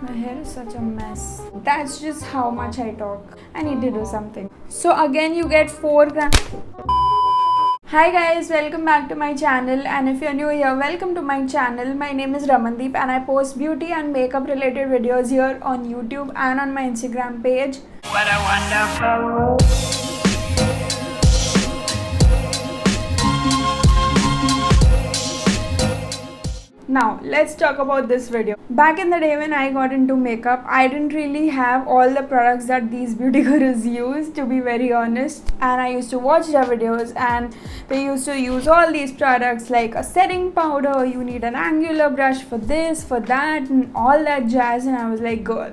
My hair is such a mess. That's just how much I talk. I need to do something. So again you get 4 grams. Hi guys, welcome back to my channel, and if you're new here, welcome to my channel. My name is Ramandeep and I post beauty and makeup related videos here on YouTube and on my Instagram page. What a wonderful world. Now, let's talk about this video. Back in the day when I got into makeup, I didn't really have all the products that these beauty gurus use, to be very honest. And I used to watch their videos and they used to use all these products like a setting powder, you need an angular brush for this, for that, and all that jazz. And I was like, girl,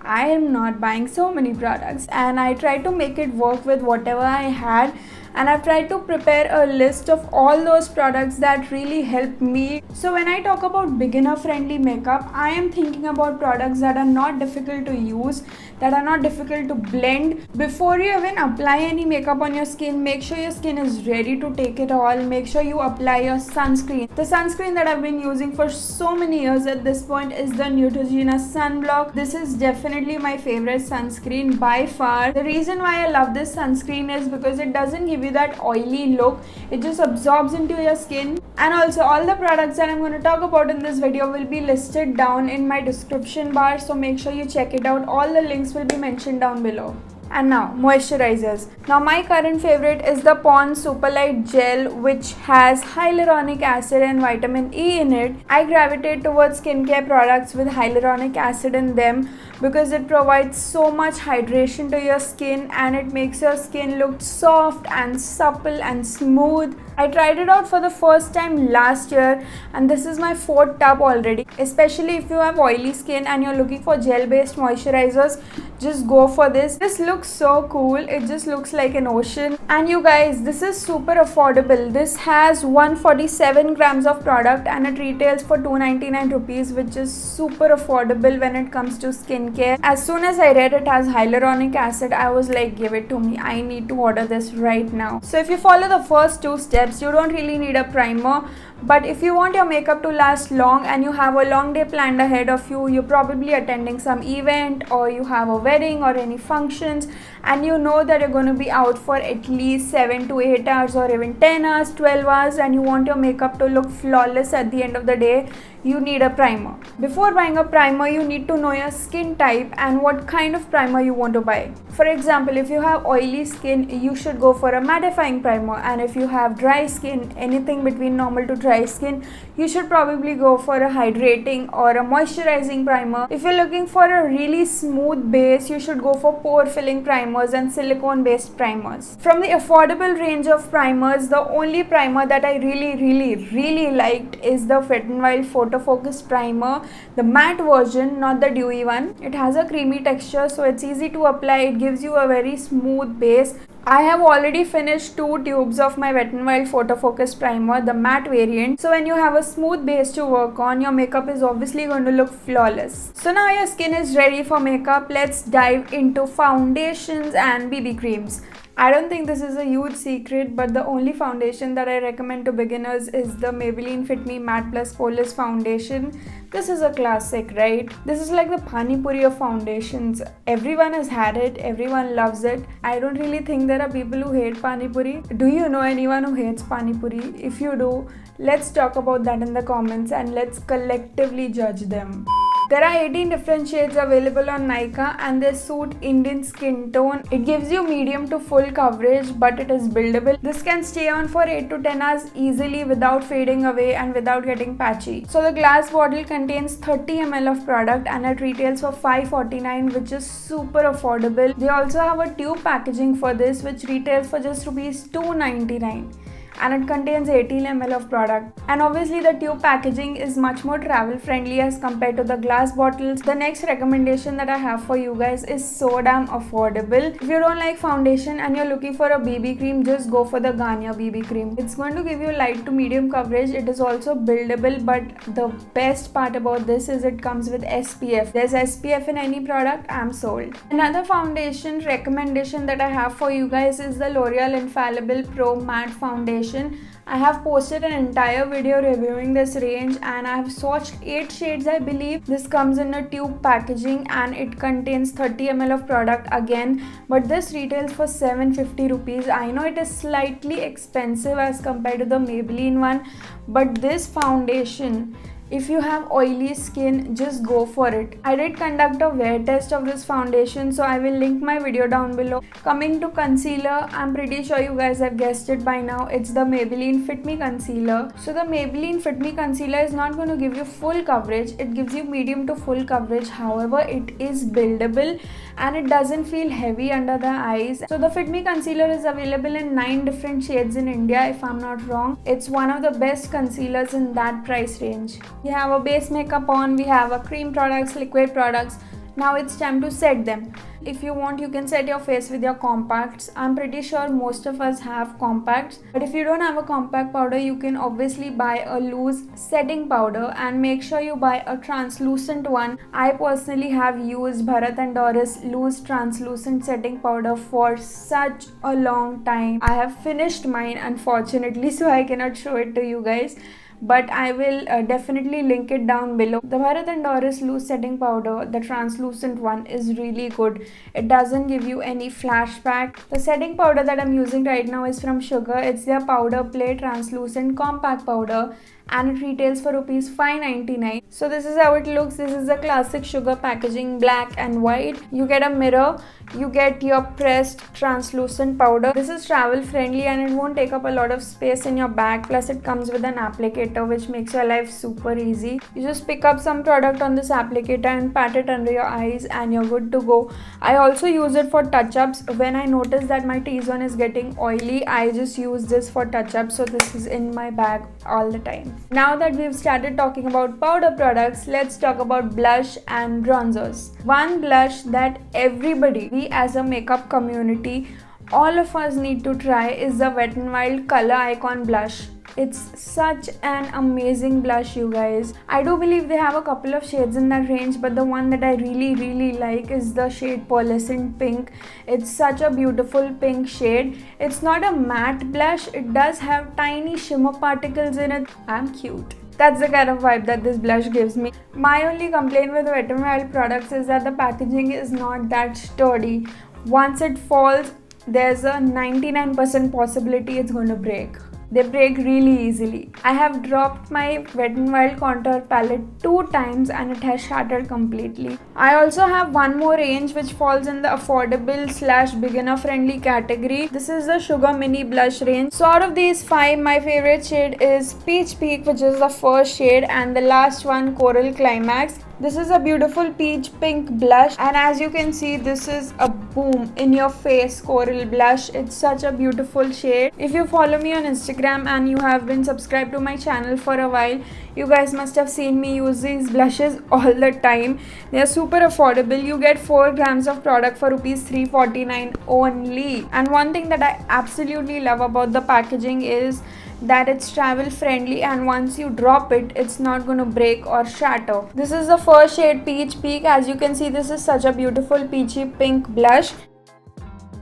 I am not buying so many products. And I tried to make it work with whatever I had, and I've tried to prepare a list of all those products that really helped me. So when I talk about beginner friendly makeup, I am thinking about products that are not difficult to use, that are not difficult to blend. Before you even apply any makeup on your skin, make sure your skin is ready to take it all. Make sure you apply your sunscreen. The sunscreen that I've been using for so many years at this point is the Neutrogena Sunblock. This is definitely my favorite sunscreen by far. The reason why I love this sunscreen is because it doesn't give you that oily look. It just absorbs into your skin. And also all the products that I'm going to talk about in this video will be listed down in my description bar, so make sure you check it out. All the links will be mentioned down below. And now, moisturizers. Now my current favorite is the Pond's Superlight Gel, which has hyaluronic acid and vitamin E in it. I gravitate towards skincare products with hyaluronic acid in them because it provides so much hydration to your skin and it makes your skin look soft and supple and smooth. I tried it out for the first time last year and this is my 4th tub already. Especially if you have oily skin and you're looking for gel based moisturizers, just go for this. This looks so cool. It just looks like an ocean. And you guys, this is super affordable. This has 147 grams of product and it retails for 299 rupees, which is super affordable when it comes to skincare. As soon as I read it has hyaluronic acid, I was like, give it to me. I need to order this right now. So if you follow the first 2 steps, you don't really need a primer. But if you want your makeup to last long and you have a long day planned ahead of you, you're probably attending some event or you have a wedding or any functions, and you know that you're going to be out for at least 7 to 8 hours or even 10 hours, 12 hours, and you want your makeup to look flawless at the end of the day, you need a primer. Before buying a primer, you need to know your skin type and what kind of primer you want to buy. For example, if you have oily skin, you should go for a mattifying primer, and if you have dry skin, anything between normal to dry skin, you should probably go for a hydrating or a moisturizing primer. If you're looking for a really smooth base, you should go for pore filling primers and silicone based primers. From the affordable range of primers, the only primer that I really liked is the Wet n Wild Photo Focus primer, the matte version, not the dewy one. It has a creamy texture, so it's easy to apply. It gives you a very smooth base. I have already finished 2 tubes of my Wet n Wild Photo Focus primer, the matte variant. So when you have a smooth base to work on, your makeup is obviously going to look flawless. So now your skin is ready for makeup. Let's dive into foundations and BB creams. I don't think this is a huge secret, but the only foundation that I recommend to beginners is the Maybelline Fit Me Matte Plus Poreless Foundation. This is a classic, right? This is like the Pani Puri of foundations. Everyone has had it, everyone loves it. I don't really think there are people who hate Pani Puri. Do you know anyone who hates Pani Puri? If you do, let's talk about that in the comments and let's collectively judge them. There are 18 different shades available on Nykaa and they suit Indian skin tone. It gives you medium to full coverage, but it is buildable. This can stay on for 8 to 10 hours easily without fading away and without getting patchy. So the glass bottle contains 30 ml of product and it retails for 549, which is super affordable. They also have a tube packaging for this, which retails for just rupees 299. And it contains 18 ml of product. And obviously the tube packaging is much more travel friendly as compared to the glass bottles. The next recommendation that I have for you guys is so damn affordable. If you don't like foundation and you're looking for a BB cream, just go for the Garnier BB cream. It's going to give you light to medium coverage. It is also buildable, but the best part about this is it comes with SPF. There's SPF in any product, I'm sold. Another foundation recommendation that I have for you guys is the L'Oreal Infallible Pro Matte Foundation. foundation. I have posted an entire video reviewing this range and I have swatched 8 shades I believe. This comes in a tube packaging and it contains 30 ml of product again, but this retails for 750 rupees. I know it is slightly expensive as compared to the Maybelline one, but this foundation, if you have oily skin, just go for it. I did conduct a wear test of this foundation, so I will link my video down below. Coming to concealer, I'm pretty sure you guys have guessed it by now. It's the Maybelline Fit Me Concealer. So the Maybelline Fit Me Concealer is not going to give you full coverage. It gives you medium to full coverage. However, it is buildable and it doesn't feel heavy under the eyes. So the Fit Me Concealer is available in 9 different shades in India if I'm not wrong. It's one of the best concealers in that price range. We have a base makeup on, we have a cream products, liquid products. Now it's time to set them. If you want, you can set your face with your compacts. I'm pretty sure most of us have compacts, but if you don't have a compact powder, you can obviously buy a loose setting powder and make sure you buy a translucent one. I personally have used Bharat and Doris loose translucent setting powder for such a long time. I have finished mine unfortunately, so I cannot show it to you guys, but I will definitely link it down below. The Bharat and Doris loose setting powder, the translucent one, is really good. It doesn't give you any flashback. The setting powder that I'm using right now is from Sugar. It's their powder play translucent compact powder and it retails for rupees 599. So this is how it looks. This is the classic Sugar packaging, black and white. You get a mirror, you get your pressed translucent powder. This is travel friendly and it won't take up a lot of space in your bag, plus it comes with an applicator which makes your life super easy. You just pick up some product on this applicator and pat it under your eyes and you're good to go. I also use it for touch-ups. When I notice that my T-zone is getting oily, I just use this for touch-ups, so this is in my bag all the time. Now that we've started talking about powder products, let's talk about blush and bronzers. One blush that everybody, we as a makeup community, all of us need to try is the Wet n Wild Color Icon blush. It's such an amazing blush, you guys. I do believe they have a couple of shades in that range, but the one that I really like is the shade Pearlescent Pink. It's such a beautiful pink shade. It's not a matte blush. It does have tiny shimmer particles in it. I'm cute. That's the kind of vibe that this blush gives me. My only complaint with Wet n Wild products is that the packaging is not that sturdy. Once it falls, there's a 99% possibility it's going to break. They break really easily. I have dropped my Wet n Wild contour palette 2 times and it has shattered completely. I also have one more range which falls in the affordable / beginner friendly category. This is the Sugar Mini Blush range. So out of these 5, my favorite shade is Peach Peak, which is the first shade, and the last one, Coral Climax. This is a beautiful peach pink blush, and as you can see, this is a boom in your face coral blush. It's such a beautiful shade. If you follow me on Instagram and you have been subscribed to my channel for a while, you guys must have seen me use these blushes all the time. They are super affordable. You get 4 grams of product for rupees 349 only. And one thing that I absolutely love about the packaging is that it's travel friendly, and once you drop it, it's not going to break or shatter. This is the first shade, Peach Peak. As you can see, this is such a beautiful peachy pink blush.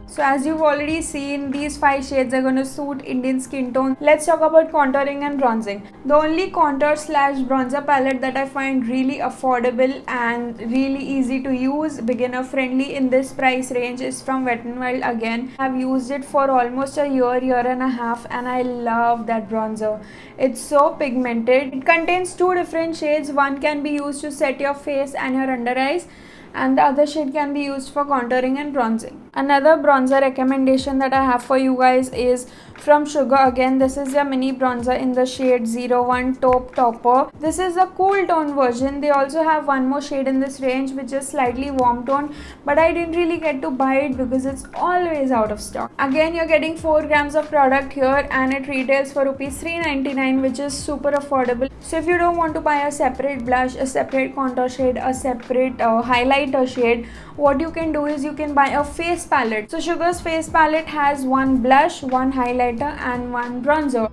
So as you've already seen, these 5 shades are going to suit Indian skin tone. Let's talk about contouring and bronzing. The only contour / bronzer palette that I find really affordable and really easy to use, beginner friendly in this price range, is from Wet n Wild again. I've used it for almost a year and a half, and I love that bronzer. It's so pigmented. It contains 2 different shades. One can be used to set your face and your under eyes, and the other shade can be used for contouring and bronzing. Another bronzer recommendation that I have for you guys is from Sugar again. This is their mini bronzer in the shade 01 Taupe Topper. This is a cool tone version. They also have one more shade in this range which is slightly warm tone, but I didn't really get to buy it because it's always out of stock. Again, you're getting 4 grams of product here and it retails for rupees 399, which is super affordable. So if you don't want to buy a separate blush, a separate contour shade, a separate highlighter shade, what you can do is you can buy a face palette. So Sugar's face palette has one blush, one highlighter and one bronzer.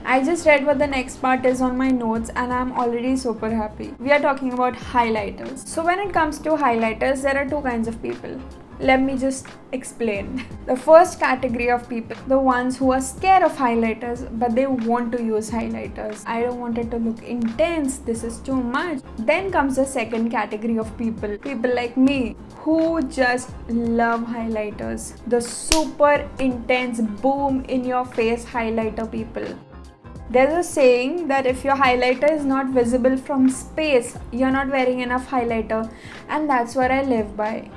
I just read what the next part is on my notes and I'm already super happy. We are talking about highlighters. So when it comes to highlighters, there are 2 kinds of people. Let me just explain. The first category of people, the ones who are scared of highlighters but they want to use highlighters. I don't want it to look intense, this is too much. Then comes the second category of people like me who just love highlighters. The super intense boom in your face highlighter people. There's a saying that if your highlighter is not visible from space, you're not wearing enough highlighter, and that's what I live by.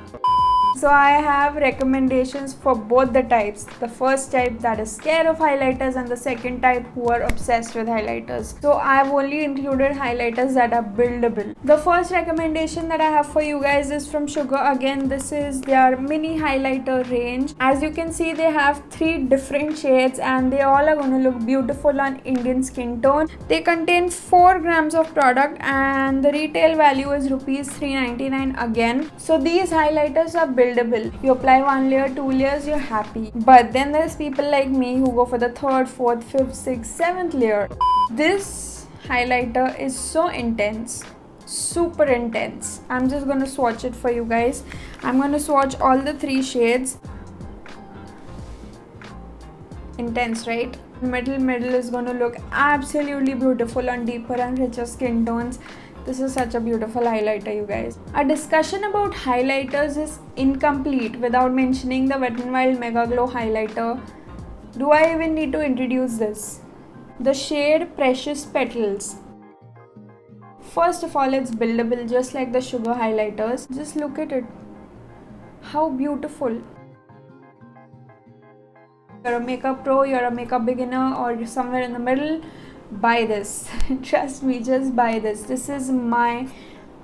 So I have recommendations for both the types. The first type that is scared of highlighters and the second type who are obsessed with highlighters. So I've only included highlighters that are buildable. The first recommendation that I have for you guys is from Sugar. Again, this is their mini highlighter range. As you can see, they have 3 different shades and they all are going to look beautiful on Indian skin tone. They contain 4 grams of product and the retail value is rupees 399 again. So these highlighters are buildable. You apply 1 layer, 2 layers, you're happy. But then there's people like me who go for the 3rd, 4th, 5th, 6th, 7th layer. This highlighter is so intense, super intense. I'm just gonna swatch it for you guys. I'm gonna swatch all the 3 shades. Intense, right? Middle is gonna look absolutely beautiful on deeper and richer skin tones. This is such a beautiful highlighter, you guys. A discussion about highlighters is incomplete without mentioning the Wet n Wild Mega Glow highlighter. Do I even need to introduce this? The shade Precious Petals. First of all, it's buildable just like the Sugar highlighters. Just look at it. How beautiful. You're a makeup pro, you're a makeup beginner, or you're somewhere in the middle, buy this. Trust me, just buy this. This is my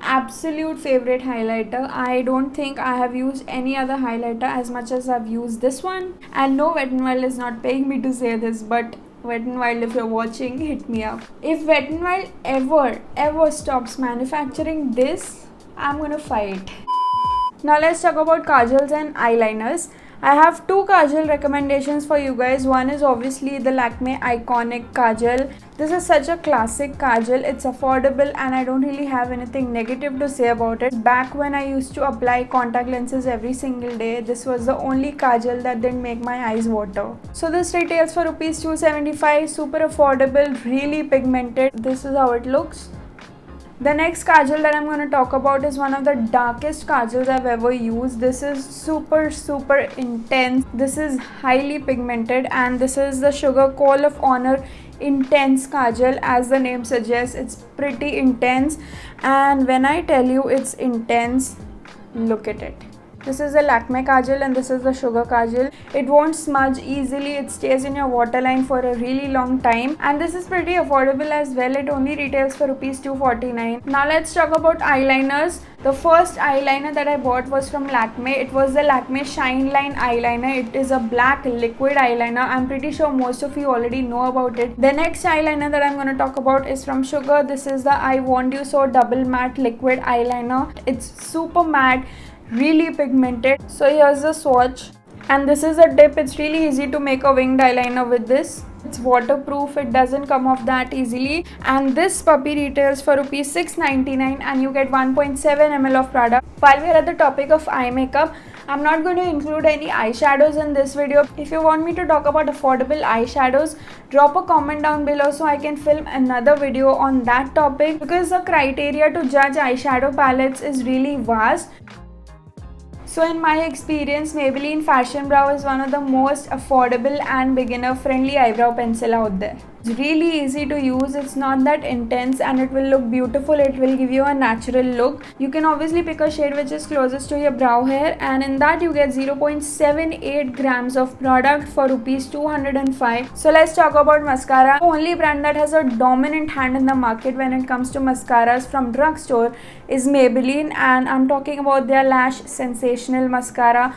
absolute favorite highlighter. I don't think I have used any other highlighter as much as I've used this one. And no, Wet n Wild is not paying me to say this, but Wet n Wild, if you're watching, hit me up. If Wet n Wild ever stops manufacturing this, I'm gonna fight. Now let's talk about kajals and eyeliners. I have 2 kajal recommendations for you guys. One is obviously the Lakme Iconic Kajal. This is such a classic kajal. It's affordable and I don't really have anything negative to say about it. Back when I used to apply contact lenses every single day, this was the only kajal that didn't make my eyes water. So this retails for rupees 275. Super affordable, really pigmented. This is how it looks. The next kajal that I'm going to talk about is one of the darkest kajals I've ever used. This is super intense. This is highly pigmented and this is the Sugar Call of Honor Intense Kajal. As the name suggests, it's pretty intense, and when I tell you it's intense, look at it. This is the Lakme Kajal and this is the Sugar Kajal. It won't smudge easily, it stays in your waterline for a really long time, and this is pretty affordable as well. It only retails for rupees 249. Now let's talk about eyeliners. The first eyeliner that I bought was from Lakme. It was the Lakme Shine Line eyeliner. It is a black liquid eyeliner. I'm pretty sure most of you already know about it. The next eyeliner that I'm going to talk about is from Sugar. This is the I Want You So Double Matte Liquid Eyeliner. It's super matte, really pigmented. So here's the swatch, and this is a tip. It's really easy to make a winged eyeliner with this. It's waterproof, it doesn't come off that easily, and this puppy retails for rupees 699 and you get 1.7 ml of product. While we're at the topic of eye makeup, I'm not going to include any eyeshadows in this video. If you want me to talk about affordable eyeshadows, drop a comment down below so I can film another video on that topic, because the criteria to judge eyeshadow palettes is really vast. So in my experience, Maybelline Fashion Brow is one of the most affordable and beginner friendly eyebrow pencil out there. It's really easy to use, it's not that intense, and it will look beautiful. It will give you a natural look. You can obviously pick a shade which is closest to your brow hair, and in that you get 0.78 grams of product for rupees 205. So let's talk about mascara. The only brand that has a dominant hand in the market when it comes to mascaras from drugstore is Maybelline, and I'm talking about their Lash Sensational Mascara.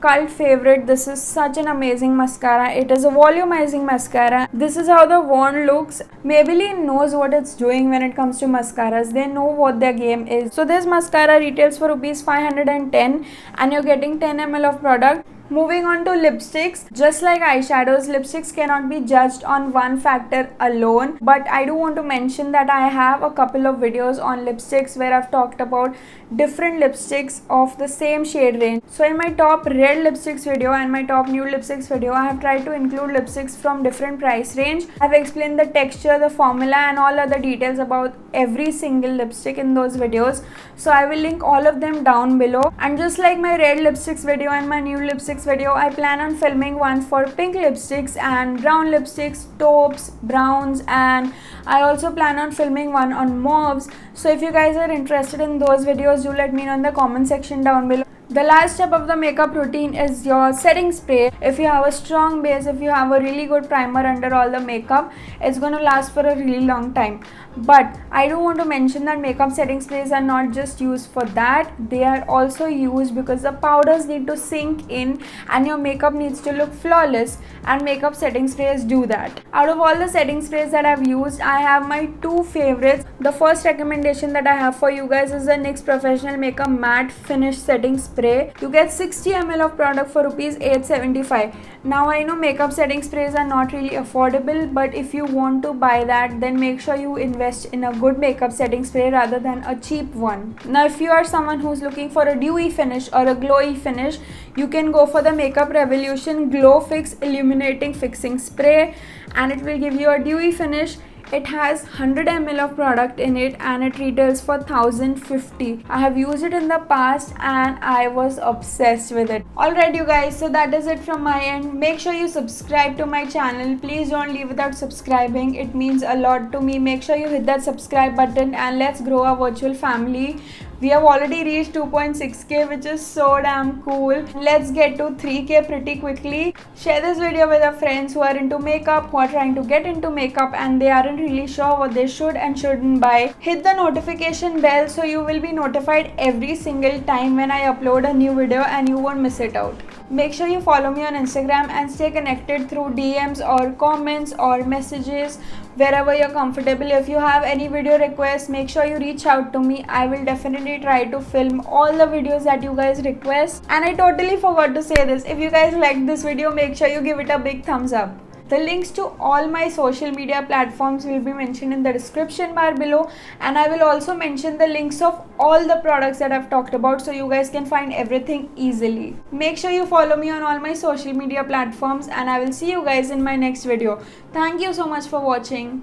Cult favorite. This is such an amazing mascara. It is a volumizing mascara. This is how the wand looks. Maybelline knows what it's doing when it comes to mascaras. They know what their game is. So this mascara retails for rupees 510 and you're getting 10 ml of product. Moving on to lipsticks, just like eyeshadows, lipsticks cannot be judged on one factor alone, but I do want to mention that I have a couple of videos on lipsticks where I've talked about different lipsticks of the same shade range. So in my top red lipsticks video and my top nude lipsticks video, I have tried to include lipsticks from different price range. I've explained the texture, the formula and all other details about every single lipstick in those videos. So I will link all of them down below. And just like my red lipsticks video and my nude lipsticks video, I plan on filming one for pink lipsticks and brown lipsticks, taupes, browns, and I also plan on filming one on mauves. So if you guys are interested in those videos, do let me know in the comment section down below. The last step of the makeup routine is your setting spray. If you have a strong base, if you have a really good primer under all the makeup, it's going to last for a really long time. But I do want to mention that makeup setting sprays are not just used for that. They are also used because the powders need to sink in and your makeup needs to look flawless, and makeup setting sprays do that. Out of all the setting sprays that I've used, I have my two favorites. The first recommendation that I have for you guys is the NYX Professional Makeup Matte Finish Setting Spray. You get 60 ml of product for rupees 875. Now I know makeup setting sprays are not really affordable, but if you want to buy that, then make sure you invest in a good makeup setting spray rather than a cheap one. Now if you are someone who's looking for a dewy finish or a glowy finish, you can go for the Makeup Revolution Glow Fix Illuminating Fixing Spray, and it will give you a dewy finish. It has 100 ml of product in it and it retails for 1050. I have used it in the past and I was obsessed with it. Alright you guys, so that is it from my end. Make sure you subscribe to my channel. Please don't leave without subscribing. It means a lot to me. Make sure you hit that subscribe button and let's grow our virtual family. We have already reached 2.6k, which is so damn cool. Let's get to 3k pretty quickly. Share this video with your friends who are into makeup, who are trying to get into makeup and they aren't really sure what they should and shouldn't buy. Hit the notification bell so you will be notified every single time when I upload a new video and you won't miss it out. Make sure you follow me on Instagram and stay connected through DMs or comments or messages wherever you're comfortable. If you have any video requests, make sure you reach out to me. I will definitely try to film all the videos that you guys request. And I totally forgot to say this. If you guys liked this video, make sure you give it a big thumbs up. The links to all my social media platforms will be mentioned in the description bar below, and I will also mention the links of all the products that I've talked about so you guys can find everything easily. Make sure you follow me on all my social media platforms and I will see you guys in my next video. Thank you so much for watching.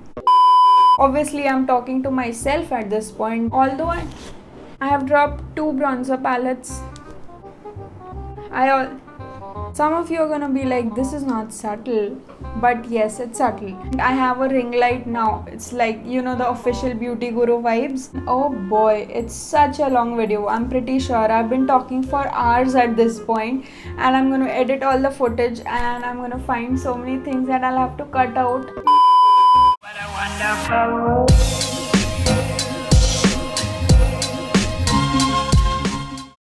Obviously I'm talking to myself at this point, although I have dropped 2 bronzer palettes. Some of you are gonna be like, this is not subtle, but yes, it's subtle. I have a ring light now. It's like, you know, the official beauty guru vibes. Oh boy, it's such a long video. I'm pretty sure I've been talking for hours at this point, and I'm gonna edit all the footage and I'm gonna find so many things that I'll have to cut out. What a wonderful